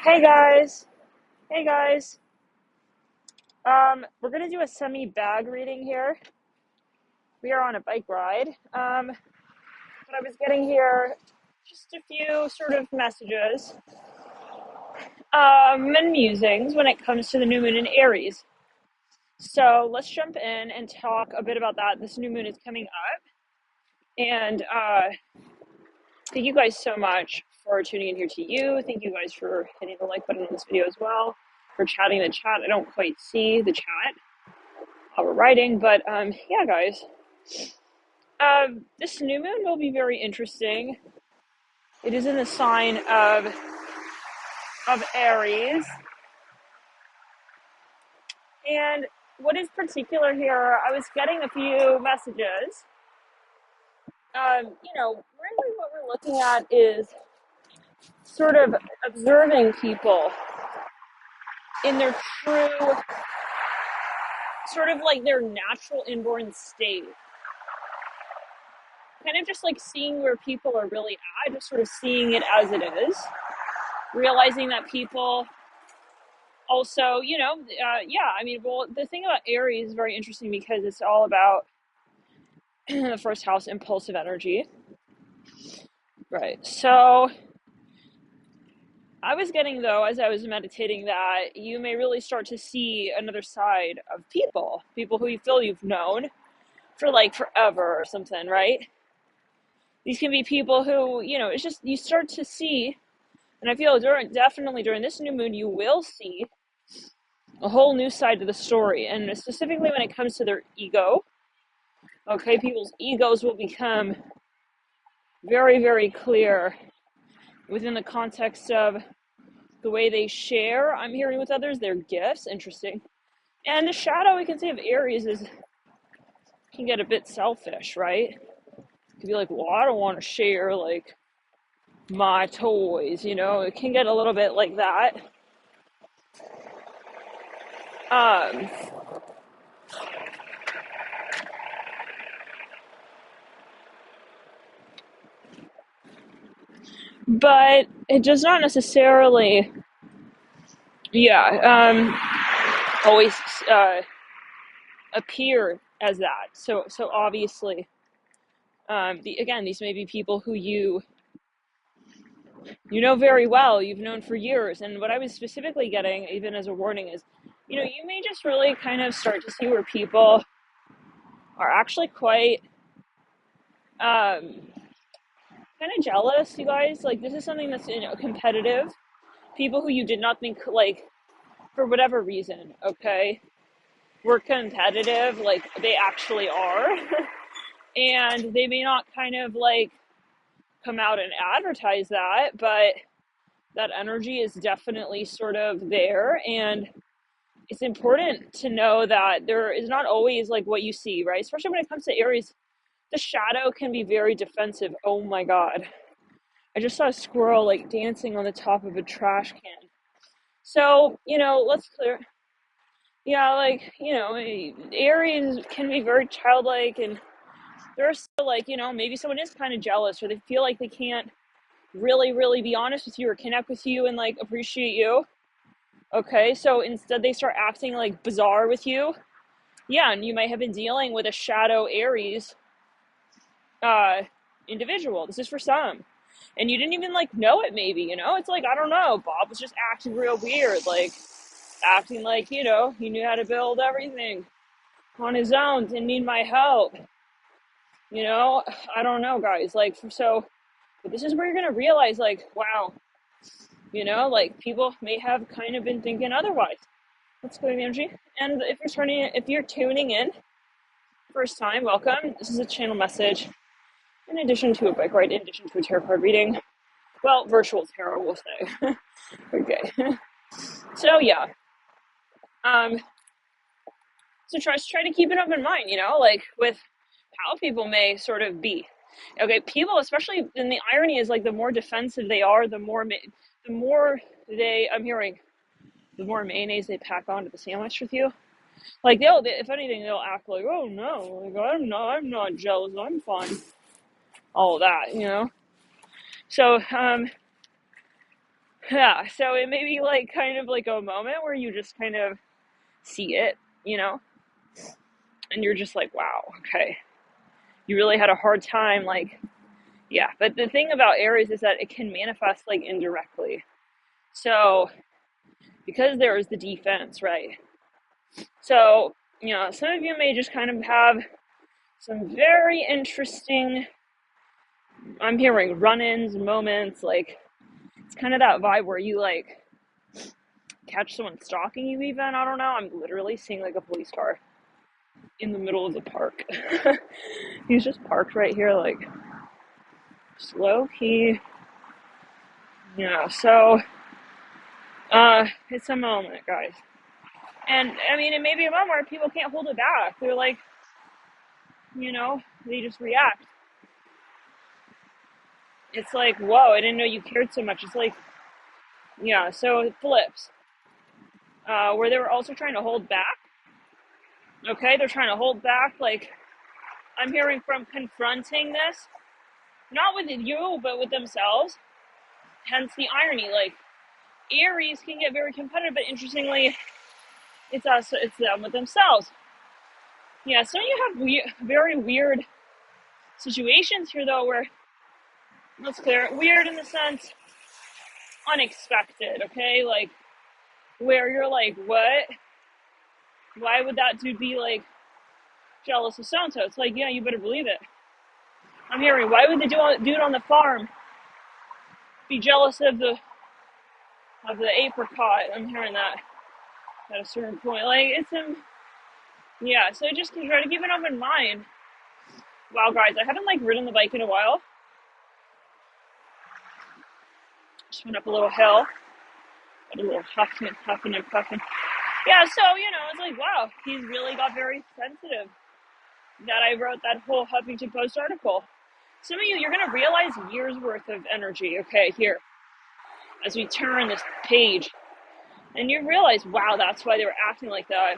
Hey guys, hey guys. We're gonna do a semi-bag reading here. We are on a bike ride. But I was getting here just a few sort of messages, and musings when it comes to the new moon in Aries. So let's jump in and talk a bit about that. This new moon is coming up, and thank you guys so much for tuning in here to you. Thank you guys for hitting the like button on this video as well, for chatting in the chat. I don't quite see the chat while we're writing, but yeah, guys. This new moon will be very interesting. It is in the sign of Aries, and what is particular here, I was getting a few messages. Really what we're looking at is sort of observing people in their true, sort of like their natural inborn state. Kind of just like seeing where people are really at, just sort of seeing it as it is. Realizing that people also, the thing about Aries is very interesting because it's all about the first house, impulsive energy. Right. So I was getting, though, as I was meditating, that you may really start to see another side of people who you feel you've known for like forever or something, right? These can be people who, it's just, you start to see, and I feel definitely during this new moon, you will see a whole new side to the story. And specifically when it comes to their ego, okay, people's egos will become very, very clear within the context of the way they share, I'm hearing with others, their gifts. Interesting. And the shadow, we can say, of Aries can get a bit selfish, right? It can be like, well, I don't want to share, like, my toys, It can get a little bit like that. But it does not necessarily, always appear as that. So obviously, these may be people who you know very well, you've known for years. And what I was specifically getting, even as a warning, is, you may just really kind of start to see where people are actually quite kind of jealous, you guys. Like, this is something that's, competitive. People who you did not think, like, for whatever reason, okay, were competitive, like, they actually are. And they may not kind of, like, come out and advertise that, but that energy is definitely sort of there. And it's important to know that there is not always like what you see, right? Especially when it comes to Aries, the shadow can be very defensive. Oh my God. I just saw a squirrel like dancing on the top of a trash can. So, let's clear. Yeah, like, Aries can be very childlike, and they're still like, maybe someone is kind of jealous, or they feel like they can't really, really be honest with you or connect with you and like appreciate you. Okay, so instead they start acting like bizarre with you. Yeah, and you might have been dealing with a shadow Aries individual. This is for some. And you didn't even like know it, maybe, It's like, I don't know, Bob was just acting real weird, like acting like, he knew how to build everything on his own, didn't need my help. I don't know, guys. Like, but this is where you're gonna realize, like, wow, like people may have kind of been thinking otherwise. Let's go to the energy. And if you're tuning in first time, welcome. This is a channel message in addition to a bike ride, in addition to a tarot card reading. Well, virtual tarot, we'll say. Okay. So yeah. So try to keep an open mind, like with how people may sort of be. Okay, people, especially, and the irony is, like, the more defensive they are, the more I'm hearing, the more mayonnaise they pack onto the sandwich with you. Like, if anything, they'll act like, oh no, like, I'm not jealous, I'm fine. All of that, So, Yeah, so it may be like kind of like a moment where you just kind of see it, and you're just like, wow, okay. You really had a hard time, like, yeah. But the thing about Aries is that it can manifest like indirectly. So because there is the defense, right? So, some of you may just kind of have some very interesting, I'm hearing run-ins, moments, like it's kind of that vibe where you like catch someone stalking you even, I don't know. I'm literally seeing like a police car in the middle of the park. He's just parked right here, like slow key. So it's a moment, guys. And I mean, it may be a moment where people can't hold it back. They're like, they just react. It's like, whoa, I didn't know you cared so much. It's like, yeah, so it flips. Where they were also trying to hold back. Okay, they're trying to hold back. Like, I'm hearing from confronting this, not with you, but with themselves. Hence the irony. Like, Aries can get very competitive, but interestingly, it's them with themselves. Yeah, some of you have very weird situations here, though, where, let's clear it, weird in the sense unexpected, okay? Like, where you're like, what? Why would that dude be, like, jealous of so-and-so? It's like, yeah, you better believe it. I'm hearing, why would the dude on the farm be jealous of the apricot? I'm hearing that at a certain point. Like, yeah, so just try to keep an open mind. Wow, guys, I haven't, like, ridden the bike in a while. Just went up a little hill. Got a little huffing and puffing. Yeah, so, it's like, wow, he's really got very sensitive that I wrote that whole Huffington Post article. Some of you, you're going to realize years worth of energy, okay, here, as we turn this page. And you realize, wow, that's why they were acting like that.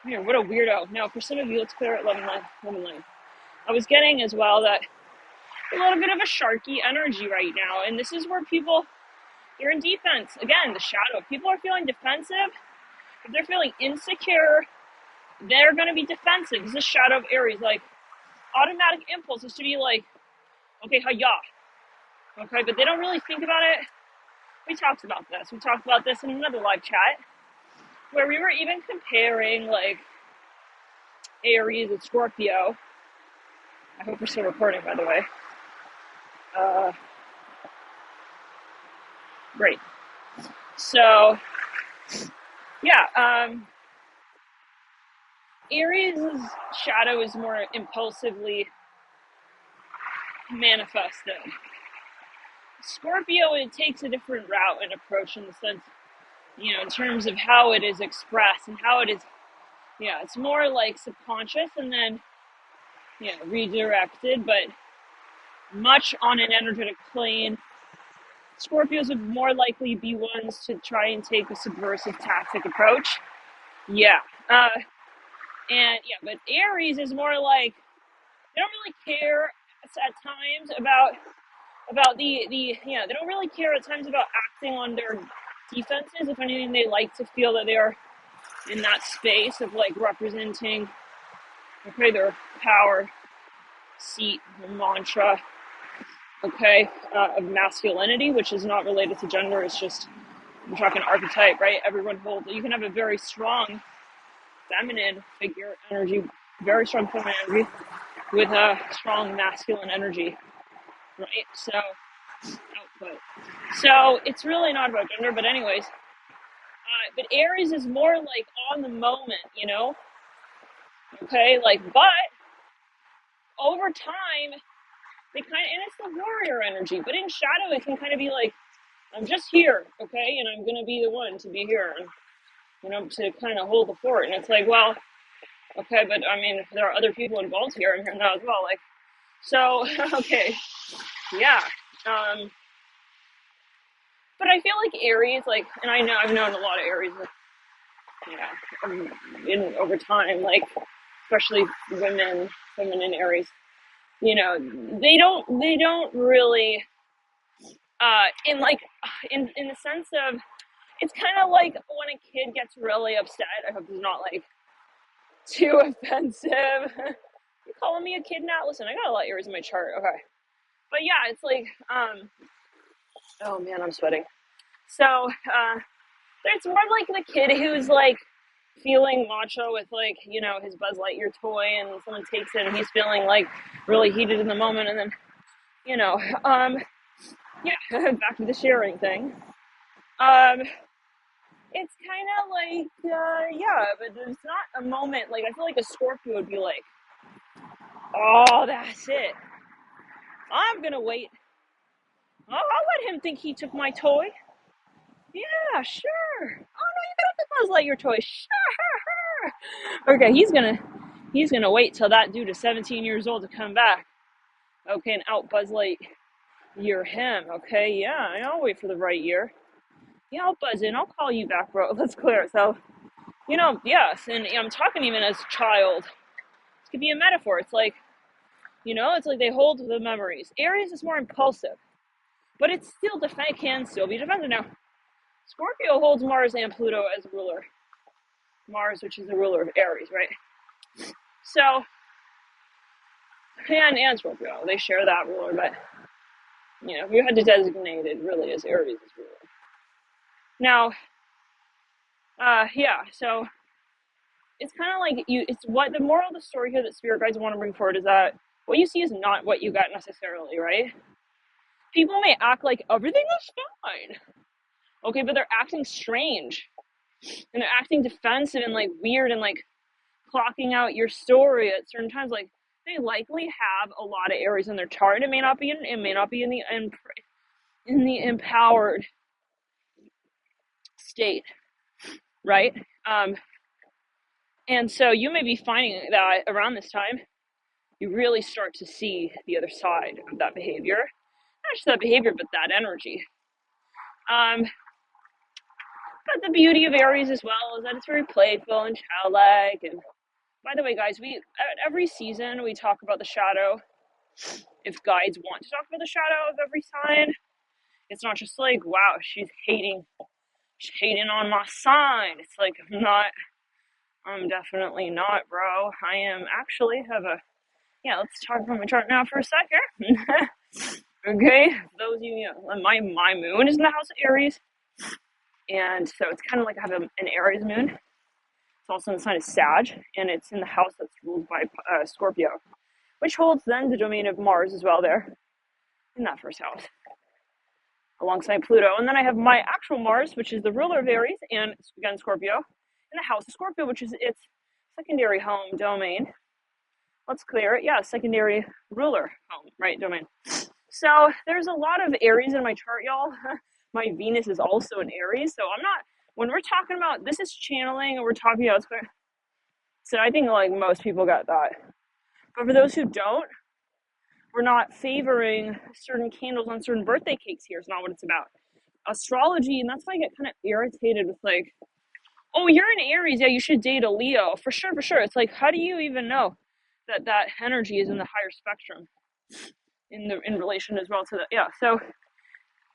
What a weirdo. Now, for some of you, let's clear it, loving line. I was getting as well that a little bit of a sharky energy right now. And this is where people, they're in defense. Again, the shadow. People are feeling defensive. If they're feeling insecure, they're going to be defensive. This is the shadow of Aries. Like, automatic impulse is to be like, okay, hiya. Okay, but they don't really think about it. We talked about this. We talked about this in another live chat where we were even comparing, like, Aries and Scorpio. I hope we're still recording, by the way. Great. So, yeah, Aries' shadow is more impulsively manifested. Scorpio, it takes a different route and approach in the sense, in terms of how it is expressed and how it is, it's more like subconscious and then, redirected, but much on an energetic plane. Scorpios would more likely be ones to try and take a subversive tactic approach. Yeah. But Aries is more like, they don't really care at times about they don't really care at times about acting on their defenses. If anything, they like to feel that they are in that space of like representing, okay, their power seat, their mantra, okay, of masculinity, which is not related to gender. It's just, I'm talking archetype, right? Everyone holds, you can have a very strong feminine figure energy, very strong feminine energy with a strong masculine energy, right? So, output. So it's really not about gender, but anyways, but Aries is more like on the moment, okay, like, but over time, they kind of, and it's the warrior energy, but in shadow, it can kind of be like, I'm just here, okay, and I'm going to be the one to be here, and, to kind of hold the fort, and it's like, well, okay, but I mean, there are other people involved here, I'm here now as well, like, so, okay, yeah, but I feel like Aries, like, and I've known a lot of Aries, over time, like, especially women in Aries, they don't really In like, in the sense of, it's kind of like when a kid gets really upset. I hope it's not like too offensive. You calling me a kid now? Listen, I got a lot of Aries in my chart. Okay, but yeah, it's like, oh man, I'm sweating. So, it's more like the kid who's like feeling macho with like, his Buzz Lightyear toy, and someone takes it and he's feeling like really heated in the moment, and then, yeah, back to the sharing thing. It's kind of like, yeah, but there's not a moment, like, I feel like a Scorpio would be like, oh, that's it. I'm gonna wait. Oh, I'll let him think he took my toy. Yeah, sure. Oh, no, you got the Buzz Lightyear toy. Sure. Okay, he's gonna wait till that dude is 17 years old to come back. Okay, and out Buzz Lightyear him. Okay, yeah, I'll wait for the right year. Yeah, I'll buzz in. I'll call you back, bro. Let's clear it. So, yes, and I'm talking even as a child. This could be a metaphor. It's like, it's like they hold the memories. Aries is more impulsive, but it's still it can still be defensive. Now, Scorpio holds Mars and Pluto as a ruler. Mars, which is the ruler of Aries, right? So, and Scorpio, they share that ruler, but, if you had to designate it, really is Aries' ruler. Now, yeah, so it's kind of like it's what the moral of the story here that spirit guides want to bring forward is that what you see is not what you got necessarily, right? People may act like everything is fine. Okay, but they're acting strange. And they're acting defensive and like weird and like clocking out your story at certain times. Like they likely have a lot of Aries in their chart. It may not be in the empowered state, right? And so you may be finding that around this time, you really start to see the other side of that behavior. Not just that behavior, but that energy. But the beauty of Aries as well is that it's very playful and childlike. And by the way, guys, at every season we talk about the shadow. If guides want to talk about the shadow of every sign, it's not just like, wow, she's hating on my sign. It's like, I'm definitely not, bro. I am actually let's talk about my chart now for a second. Okay, those of you, my moon is in the house of Aries, and so it's kind of like I have an Aries moon. It's also in the sign of Sag, and it's in the house that's ruled by Scorpio, which holds then the domain of Mars as well there in that first house, alongside Pluto. And then I have my actual Mars, which is the ruler of Aries, and again Scorpio, in the house of Scorpio, which is its secondary home domain. Let's clear it. Yeah, secondary ruler home, right, domain. So there's a lot of Aries in my chart, y'all. My Venus is also in Aries, so when we're talking about, this is channeling, and we're talking about, so I think like most people got that. But for those who don't, we're not favoring certain candles on certain birthday cakes here. It's not what it's about. Astrology, and that's why I get kind of irritated with like, oh, you're in Aries, yeah, you should date a Leo. For sure. It's like, how do you even know that energy is in the higher spectrum in relation as well to so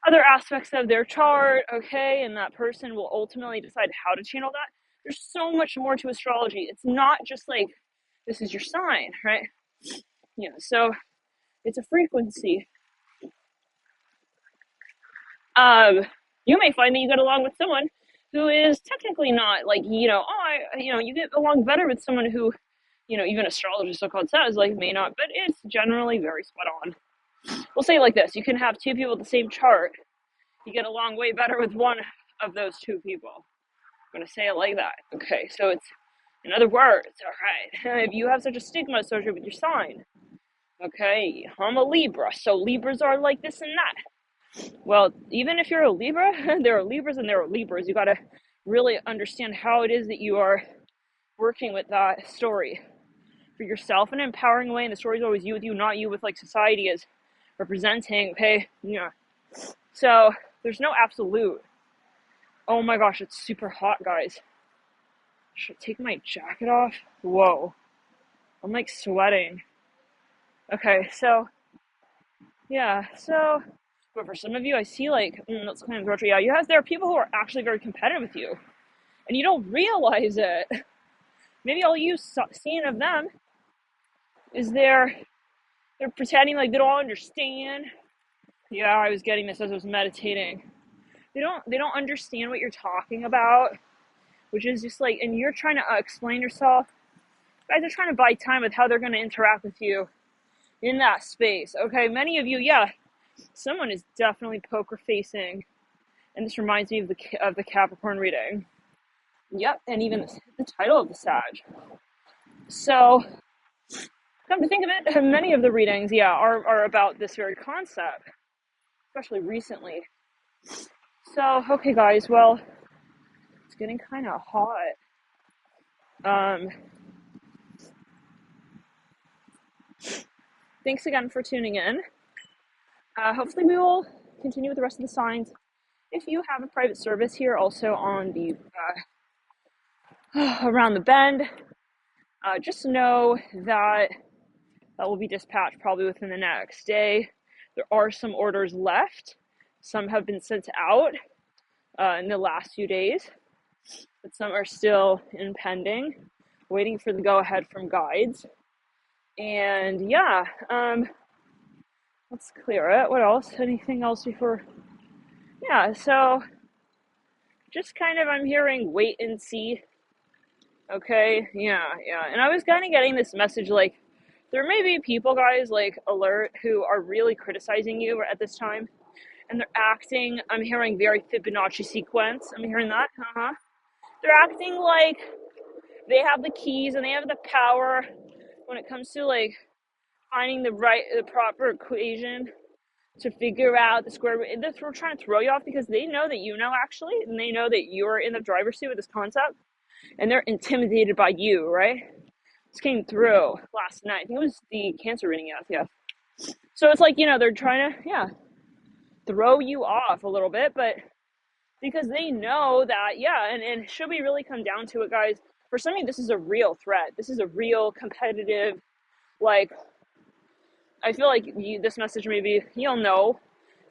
other aspects of their chart, okay, and that person will ultimately decide how to channel that. There's so much more to astrology. It's not just like, this is your sign, right? So it's a frequency. You may find that you get along with someone who is technically not like, you get along better with someone who, even astrology so-called says, like, may not, but it's generally very spot on. We'll say it like this. You can have two people with the same chart. You get along way better with one of those two people. I'm going to say it like that. Okay, so it's, in other words, all right, if you have such a stigma associated with your sign, okay, I'm a Libra, so Libras are like this and that. Well, even if you're a Libra, there are Libras and there are Libras. You got to really understand how it is that you are working with that story for yourself in an empowering way, and the story is always you with you, not you with like society is representing, okay? So there's no absolute. Oh my gosh, it's super hot, guys. Should I take my jacket off? Whoa. I'm like sweating. Okay, so yeah, so But for some of you, I see like, that's kind of retro. Yeah, there are people who are actually very competitive with you, and you don't realize it. Maybe all you seeing of them is they're pretending like they don't understand. Yeah, I was getting this as I was meditating. They don't understand what you're talking about, which is just like, and you're trying to explain yourself. Guys are trying to buy time with how they're going to interact with you in that space. Okay, many of you, yeah, someone is definitely poker facing, and this reminds me of the Capricorn reading. Yep, and even the title of the Sag. So, come to think of it, many of the readings, yeah, are about this very concept, especially recently. So, okay, guys, well, it's getting kind of hot. Thanks again for tuning in. Hopefully we will continue with the rest of the signs. If you have a private service here also on the around the bend, just know that will be dispatched probably within the next day. There are some orders left. Some have been sent out in the last few days, but some are still in pending, waiting for the go-ahead from guides. And yeah, let's clear it. What else? Anything else before? Yeah, so just kind of, I'm hearing wait and see. Okay, yeah. And I was kind of getting this message like, there may be people, guys, like alert, who are really criticizing you at this time, and they're acting, I'm hearing very Fibonacci sequence. I'm hearing that. They're acting like they have the keys and they have the power when it comes to like finding the proper equation to figure out the square root. They're trying to throw you off because they know that you know, actually, and they know that you're in the driver's seat with this concept, and they're intimidated by you, right? This came through last night. I think it was the Cancer reading, yeah. So it's like, they're trying to, throw you off a little bit, but because they know that, and should we really come down to it, guys, for some of you, this is a real threat. This is a real competitive, like, I feel like this message, maybe you'll know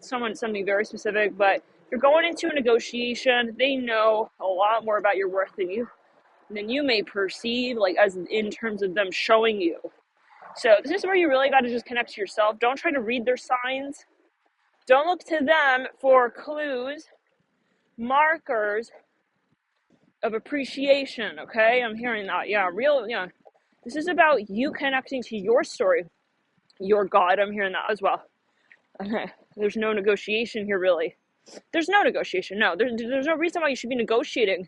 something very specific, but you're going into a negotiation. They know a lot more about your worth than you may perceive, like as in terms of them showing you. So this is where you really got to just connect to yourself. Don't try to read their signs. Don't look to them for clues, markers of appreciation, okay? I'm hearing that. This is about you connecting to your story, your God. I'm hearing that as well. There's no negotiation here, really. There's no negotiation. No, there's no reason why you should be negotiating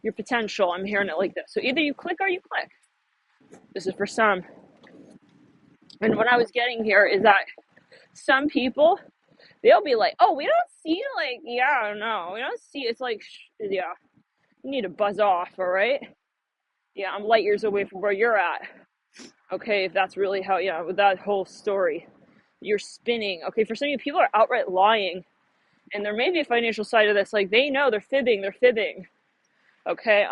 your potential. I'm hearing it like this. So either you click or you click. This is for some. And what I was getting here is that some people, they'll be like, oh, we don't see, like, no, we don't see, it's like, you need to buzz off, all right? Yeah, I'm light years away from where you're at. Okay, if that's really how, with that whole story, you're spinning. Okay, for some of you, people are outright lying, and there may be a financial side of this, like, they know they're fibbing. Okay,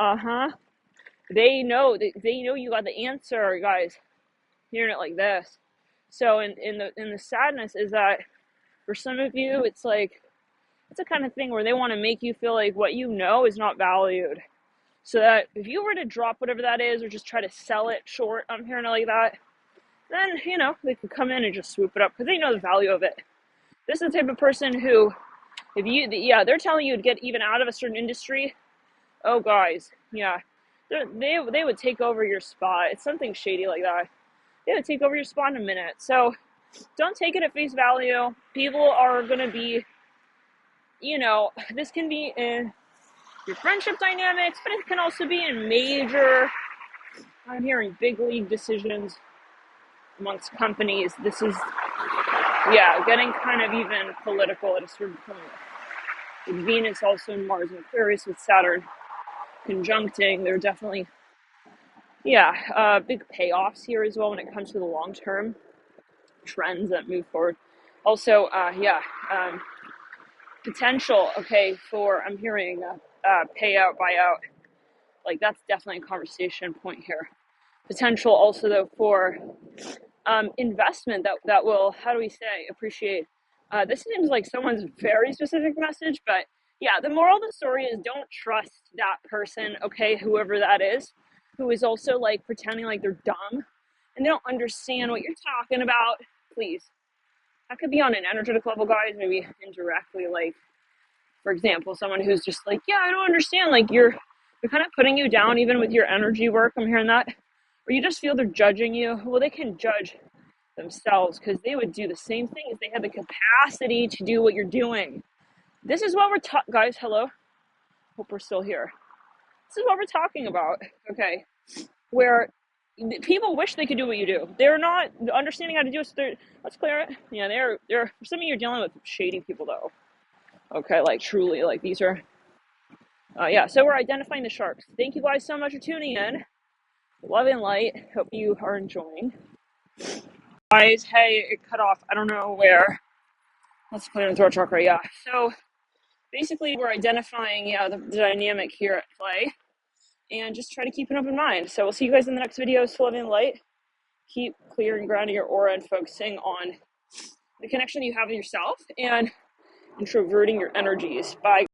they know you got the answer, guys. Hearing it like this. So in the sadness is that for some of you, it's like, it's a kind of thing where they want to make you feel like what you know is not valued. So that if you were to drop whatever that is, or just try to sell it short, I'm hearing it like that, then, they could come in and just swoop it up because they know the value of it. This is the type of person who, they're telling you to get even out of a certain industry. Oh, guys, they would take over your spot. It's something shady like that. They would take over your spot in a minute. So don't take it at face value. People are going to be, this can be in your friendship dynamics, but it can also be in major, I'm hearing big league decisions amongst companies. This is, getting kind of even political at a certain point. With Venus also in Mars and Aquarius with Saturn conjuncting, there are definitely, big payoffs here as well when it comes to the long-term trends that move forward. Also, potential, for, I'm hearing payout, buyout, like that's definitely a conversation point here. Potential also though for investment that will, how do we say, appreciate. This seems like someone's very specific message, but yeah, the moral of the story is don't trust that person, okay, whoever that is, who is also like pretending like they're dumb and they don't understand what you're talking about. Please. That could be on an energetic level, guys, maybe indirectly, like, for example, someone who's just like, yeah, I don't understand. Like, they're kind of putting you down even with your energy work. I'm hearing that. Or you just feel they're judging you. Well, they can judge themselves because they would do the same thing if they had the capacity to do what you're doing. This is what we're guys, hello. Hope we're still here. This is what we're talking about, okay? Where people wish they could do what you do. They're not understanding how to do it. So let's clear it. Yeah, they're for some of you, you're dealing with shady people though. Okay, like truly, like these are. Yeah, so we're identifying the sharks. Thank you guys so much for tuning in. Love and light. Hope you are enjoying. Guys, hey, it cut off. I don't know where. Let's clear the throat chakra. Yeah. So basically, we're identifying the dynamic here at play, and just try to keep an open mind. So we'll see you guys in the next videos. Love and light. Keep clearing, grounding your aura, and focusing on the connection you have with yourself and introverting your energies. Bye.